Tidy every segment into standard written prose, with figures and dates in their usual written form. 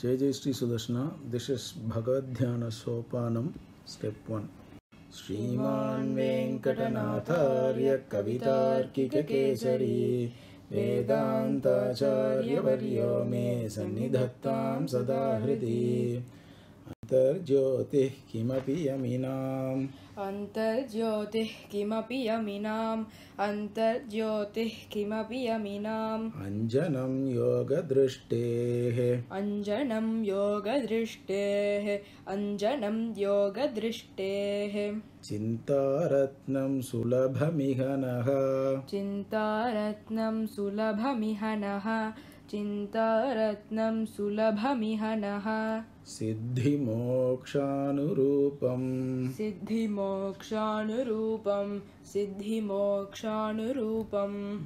Jai Jai Sri Sudarshana. This is Bhagavad Dhyana Sopanam, Step 1. Shriman Venkatanatharya Kavitarkika Kesari Vedanta Acharya Varyo Me Sannidhattam Sada Hridi Antarjyotih Kimapi Yaminam Antarjyotih kimapi yaminam Antarjyotih kimapi yaminam Anjanam Yoga Drishte Anjanam yoga drishte Anjanam yoga drishte Chintaratnam Sulabhamihanaha Chintaratnam sulabhamihanaha Chintaratnam sulabhamihanaha Siddhi Mokshanurupam Siddhi mokshanurupam Siddhi mokshanurupam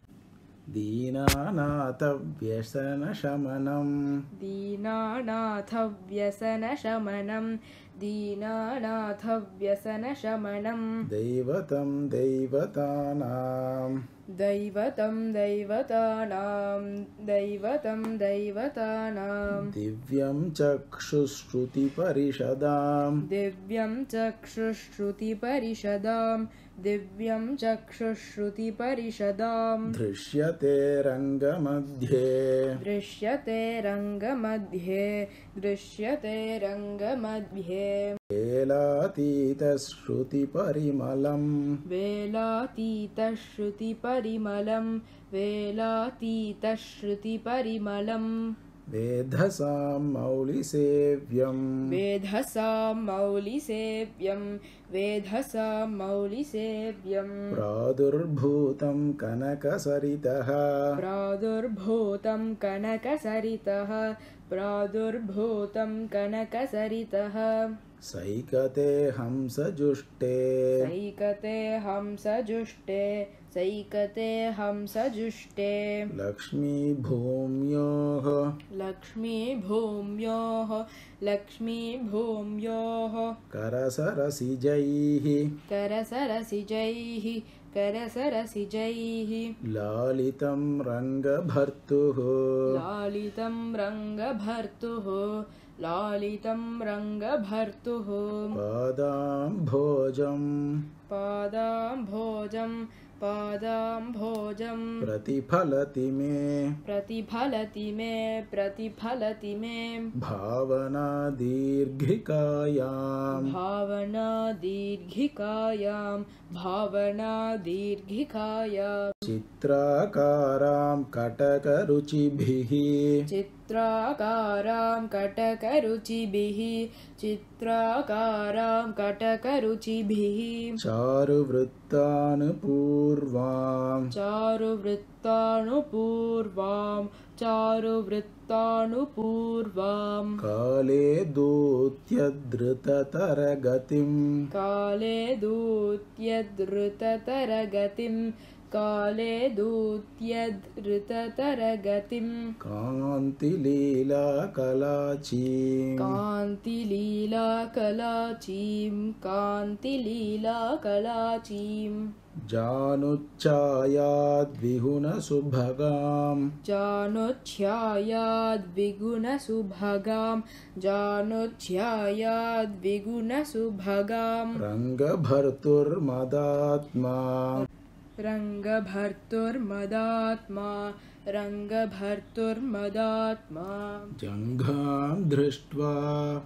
Deenanatha Vyasana Shamanam Deenanatha vyasana shamanam Deenanatha vyasana shamanam Daivatam Daivatanam Daivatam Daivatanam Daivatam Daivatanam Divyam Chakshusruti Parishadam Divyam chakshusruti parishadam Divyam chakshusruti parishadam Drishyate Rangamadhye Drishyate rangamadhye Drishyate rangamadhye Velatita Shruti Parimalam Velatita shruti parimalam Velatita shruti parimalam Vedhasam Mauli Sevyam Vedhasam mauli sevyam Vedhasam mauli sevyam Pradurbhutam Kanakasaritaha Pradurbhutam kanakasaritaha Pradurbhutam kanakasaritaha Saikate Hamsa Jushte Saikate hamsa jushte Saikate hamsa jushte Lakshmi Bhumyoh Lakshmi bhumyoh Lakshmi bhumyoh Karasarasijaihi Karasarasijaihi Karasarasijaihi Lalitam Rangabhartuh Lalitam rangabhartuh Lalitam rangabhartuh Padam Bhojam Padam bhojam Padam bhojam Pratiphalati me Pratiphalati me Pratiphalati me Bhavana Dirghikayam Bhavana dirghikayam Bhavana dirghikayam Chitrakaram Katakaruchibhihi Chitrakaram katakaruchibhihi Chitrakaram katakaruchibhihi Charuvrittanupurvam Charuvrittanupurvam Charuvrittanupurvam Kale Dutyadritataragatim Kale dutyadritataragatim Kale dutyadritataragatim Kanti Leela Kalachim Kanti Leela Kalachim Kanti Leela Kalachim Januchayad Vihuna Subhagam Januchayad Viguna Subhagam Januchayad Viguna Subhagam Rangabhartur Madatma Rangabhartur Madatma Rangabhartur Madatma Jangham Drishtva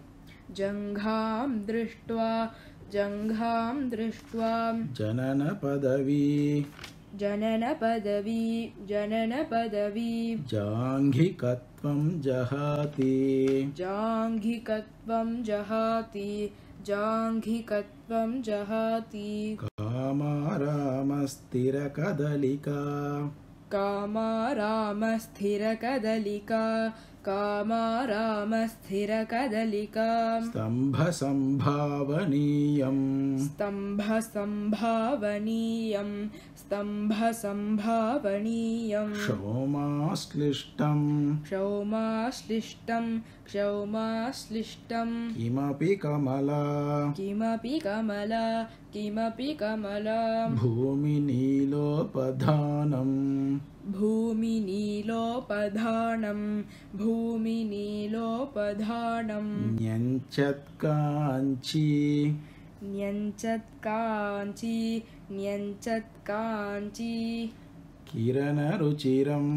Jangham Drishtva Jangham Drishtva Janana Padavi Janana Padavi Janana Padavi Janghikatvam Jahati Janghikatvam Jahati Janghikatvam Jahati Kamarama Kadalika Kamarama Kadalika Kamarama Kadalika Stambha Sambhavaniyam Stambha Sambhavaniyam Stambha Sambhavaniyam Kshomaslishtam Kshomaslishtam Kshomaslishtam Kimapi Kamala Kimapi Kamala Bhumi Bhumi Nilopadhanam भूमिनीलोपधानं भूमिनीलोपधानं न्यञ्चत्काञ्ची न्यञ्चत्काञ्ची न्यञ्चत्काञ्ची किरणरुचिरं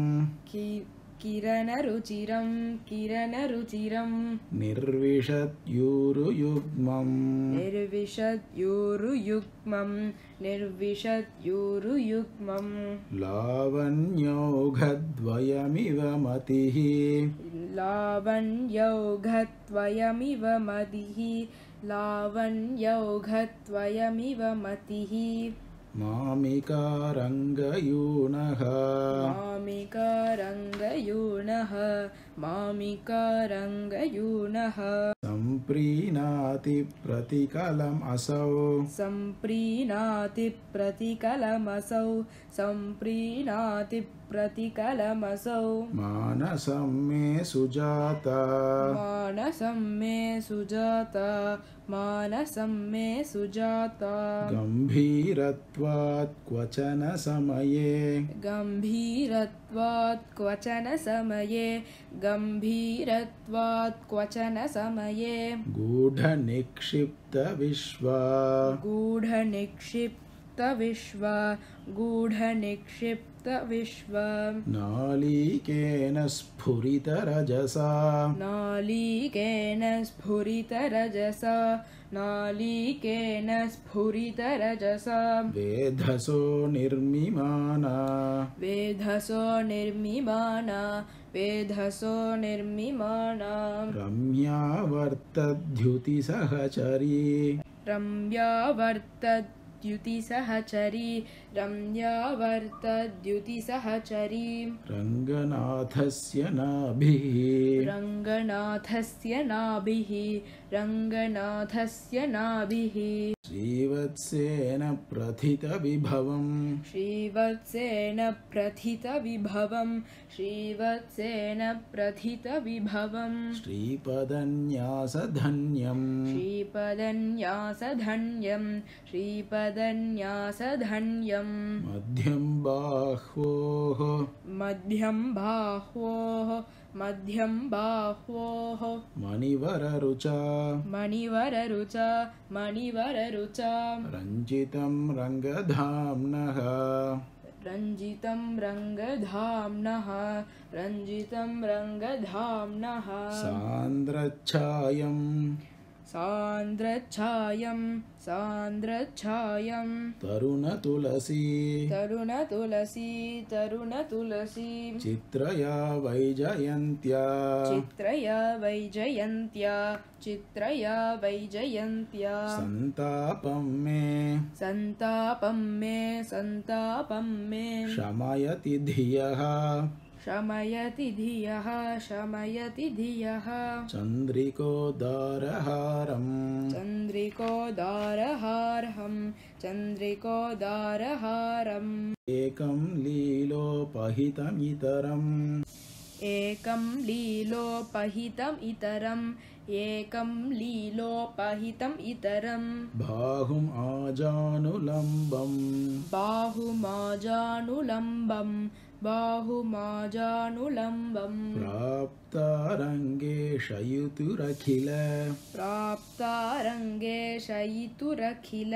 किरणरुचिरं किरणरुचिरं निर्विशत्यूरुयुग्मम् निर्विशत्यूरुयुग्मं निर्विशत्यूरुयुग्मं लावण्यौघद्वयमिव मतिः लावण्यौघद्वयमिव मतिः लावण्यौघद्वयमिव मतिः मामिकारङ्गयूनः मामिकारङ्गयूनः मामिकारङ्गयूनः सम्प्रीणाति प्रतिकलम् असौ सम्प्रीणाति प्रतिकलमसौ सम्प्रीणाति प्रतिकलमसौ मानसं मे सुजाता मानसं मे सुजाता मानसं मे सुजाता गम्भीरत्वात् क्वचन समये गम्भीरत्वात् क्वचन समये गम्भीरत्वात् क्वचन समये गूढनिक्षिप्तविश्वा गूढनिक्षिप्तविश्वा गूढनिक्षिप्तविश्वा नालीकेन स्फुरितरजसा नालीकेन स्फुरितरजसा नालीकेन स्फुरितरजसा वेधसो निर्मिमाना वेधसो निर्मिमाना वेधसो निर्मिमाना रम्या वर्तद्युतिसहचरी रम्या वर्तद्युतिसहचरी रम्या वर्तद्युतिसहचरी रङ्गनाथस्य नाभिः रङ्गनाथस्य नाभिः रङ्गनाथस्य नाभिः श्रीवत्सेन प्रथितविभवम् श्रीवत्सेन प्रथितविभवम् श्रीवत्सेन प्रथितविभवम् श्रीपदन्यासधन्यम् श्रीपदन्यासधन्यम् श्रीपदन्यासधन्यम् मध्यं बाह्वोः मध्यं बाह्वोः मध्यं बाह्वोः मणिवररुचा मणिवररुचा मणिवररुचा रञ्जितं रङ्गधाम्नः रञ्जितं रङ्गधाम्नः रञ्जितं रङ्गधाम्नः सान्द्रच्छायम् सान्द्रच्छायं सान्द्रच्छायं तरुणतुलसी तरुणतुलसी तरुणतुलसी चित्रया वैजयन्त्या चित्रया वैजयन्त्या चित्रया वैजयन्त्या सन्तापं मे सन्तापं मे सन्तापं मे शमयति धियः शमयति धियः शमयति धियः चन्द्रिकोदारहारम् चन्द्रिकोदारहारहं चन्द्रिकोदारहारम् एकं लीलोपहितमितरम् एकं लीलोपहितम् इतरम् एकं लीलोपहितम् इतरम् बाहुम् आजानुलम्बम् बाहुमाजानुलम्बम् बाहुमाजानुलम्बम् प्राप्तारङ्गे शयुतुरखिल प्राप्तारङ्गे शयितुरखिल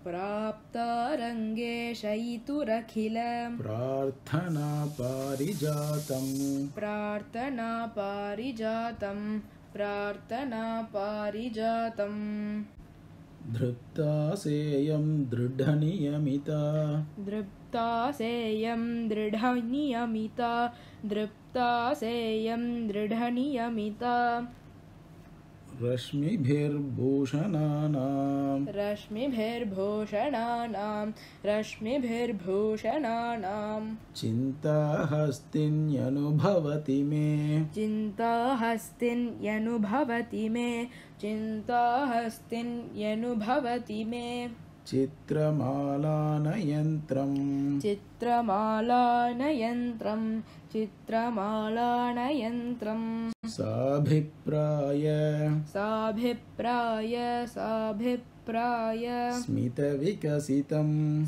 प्राप्तारङ्गे शयितुरखिल प्रार्थना पारिजातम् प्रार्थना पारिजातं प्रार्थना पारिजातम् धृप्तासेयं दृढनियमिता दृप्तासेयं दृढनियमिता दृप्तासेयं दृढनियमिता रश्मिभिर्भूषणानां रश्मिभिर्भूषणानां चिन्ताहस्तिन्यनुभवति मे चिन्ताहस्तिन्यनुभवति मे चिन्ताहस्तिन्यनुभवति मे चित्रमालानयन्त्रम् चित्रमालानयन्त्रम् चित्रमालानयन्त्रम् साभिप्राय साभिप्राय साभिप्राय प्राय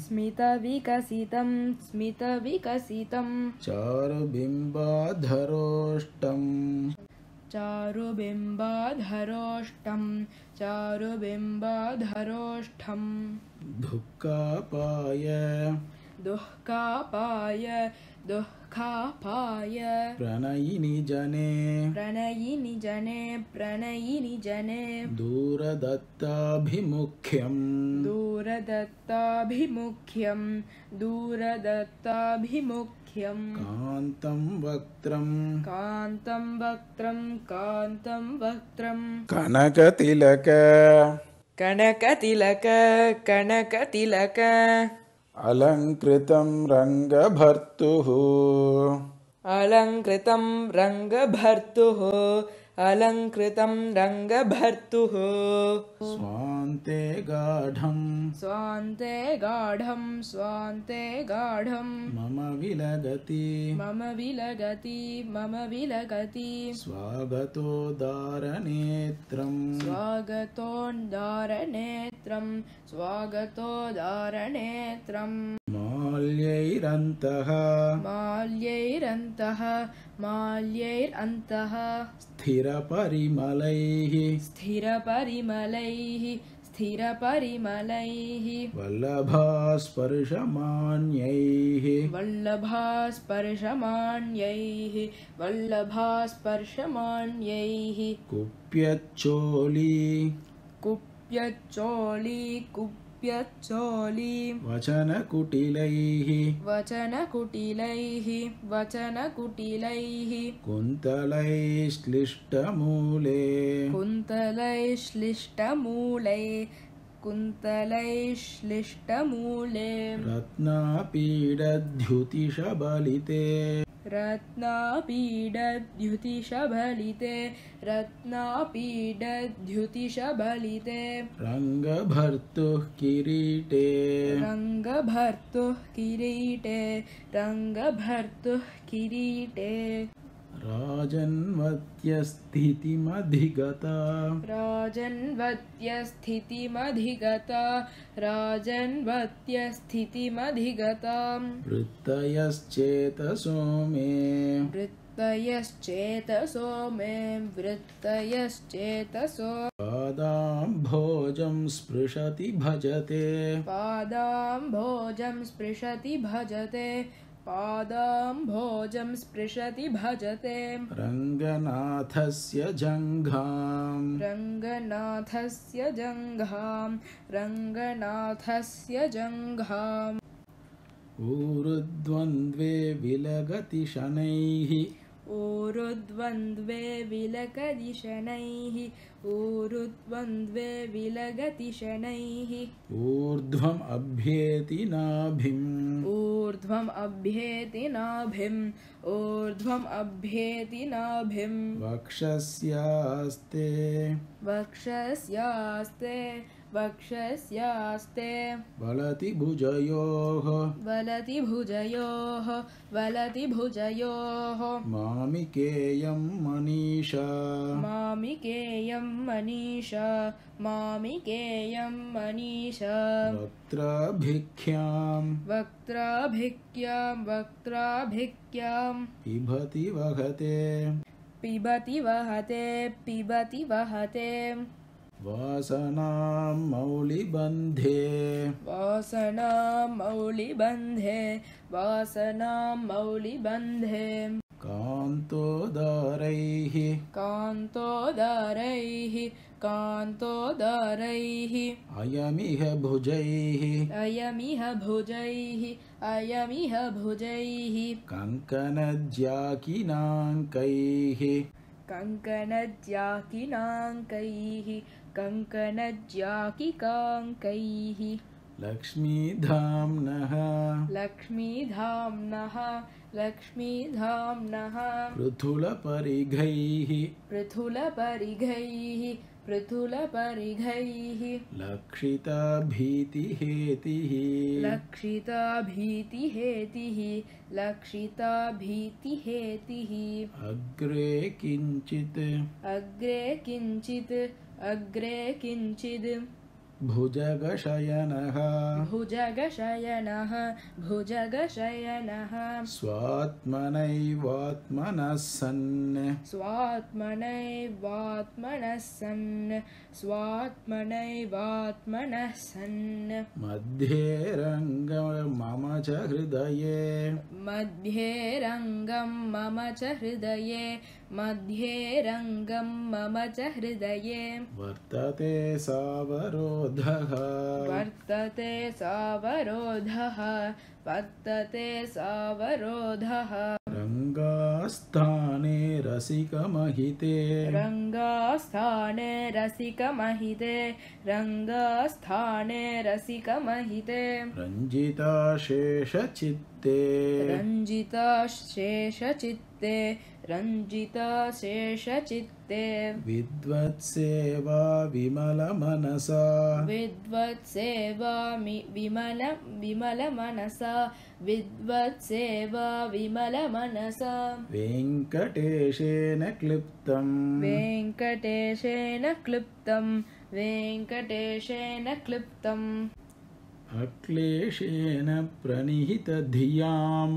स्मितविकसितं स्मितविकसितं चारुबिम्बाधरोष्टं दुःखापाय प्रणयिनि जने दूरदत्ताभिमुख्यं कान्तं वक्त्रं कनकतिलक अलङ्कृतं रङ्गभर्तुः स्वान्ते गाढं मम विलगति स्वागतोदारनेत्रं माल्यैरन्तः स्थिरपरिमलैः वल्लभास्पर्शमान्यैः कुप्यच्चोली वचनकुटिलैः कुन्तलैश्लिष्टमूले रत्नापीडद्युतिशबलिते रङ्गभर्तुः किरीटे राजन्वत्यस्थितिमधिगता वृत्तयश्चेतसो मे पादाम्भोजं स्पृशति भजते रङ्गनाथस्य जङ्घाम् ऊरुद्वन्द्वे विलगति शनैः ऊर्ध्वम् अभ्येति नाभिं वक्षस्यास्ते वलति भुजयोः मामिकेयं मनीषा वक्त्राभिख्यां पिबति वहते वासनां मौलिबन्धे कान्तोदरैः अयमिह भुजैः कङ्कणज्याकिनाङ्कैः लक्ष्मीधाम्नः पृथुलपरिघैः लक्षिताभीतिहेतिः अग्रे किञ्चित् भुजगशयनः भुजगशयनः भुजगशयनः स्वात्मनैवात्मनः सन् स्वात्मनैवात्मनः सन् स्वात्मनैवात्मनः सन् मध्ये रङ्गं मम च हृदये मध्ये रङ्गं मम च हृदये मध्ये रङ्गं मम च हृदये वर्तते सावरोधः वर्तते सावरोधः वर्तते सावरोधः रङ्गास्थाने रसिकमहिते रङ्गास्थाने रसिकमहिते रङ्गास्थाने रसिकमहिते रञ्जिता शेषचित्ते रञ्जिता शेषचित्ते रञ्जिता शेषचित्ते विद्वत्सेवा विमलमनसा विद्वत्सेवा विमलमनसा विद्वत्सेवा विमलमनसा वेङ्कटेशेन क्लिप्तम् वेङ्कटेशेन क्लिप्तम् वेङ्कटेशेन क्लिप्तम् अक्लेशेन प्रणिहितधियाम्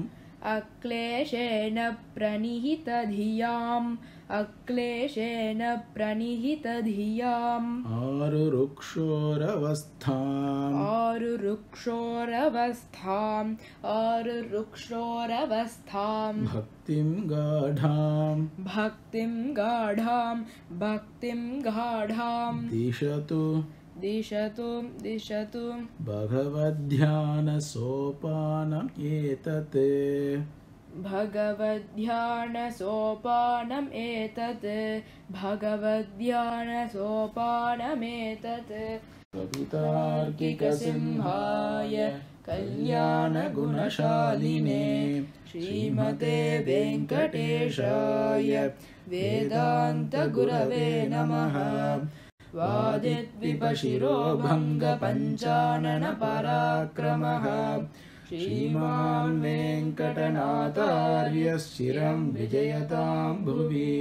अक्लेशेन प्रणिहितधियाम् अक्लेशेन प्रणिहितधियाम् आरुरुक्षोरवस्थाम् आरुरुक्षोरवस्थाम् आरुरुक्षोरवस्थाम् भक्तिं गाढाम् भक्तिं गाढाम् भक्तिं गाढाम् दिशतु दिशतु दिशतु भगवद्ध्यानसोपानम् एतत् भगवद्ध्यानसोपानम् एतत् भगवद्ध्यानसोपानमेतत् कवितार्किकसिंहाय कल्याणगुणशालिने श्रीमते वेङ्कटेशाय वेदान्तगुरवे नमः वादिद्विपशिरो भङ्गपञ्चाननपराक्रमः श्रीमान् वेङ्कटनाथार्यश्चिरं विजयतां भुवि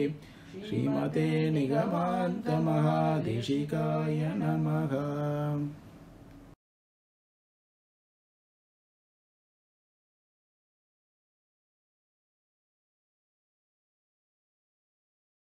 श्रीमते निगमान्तमहादेशिकाय नमः।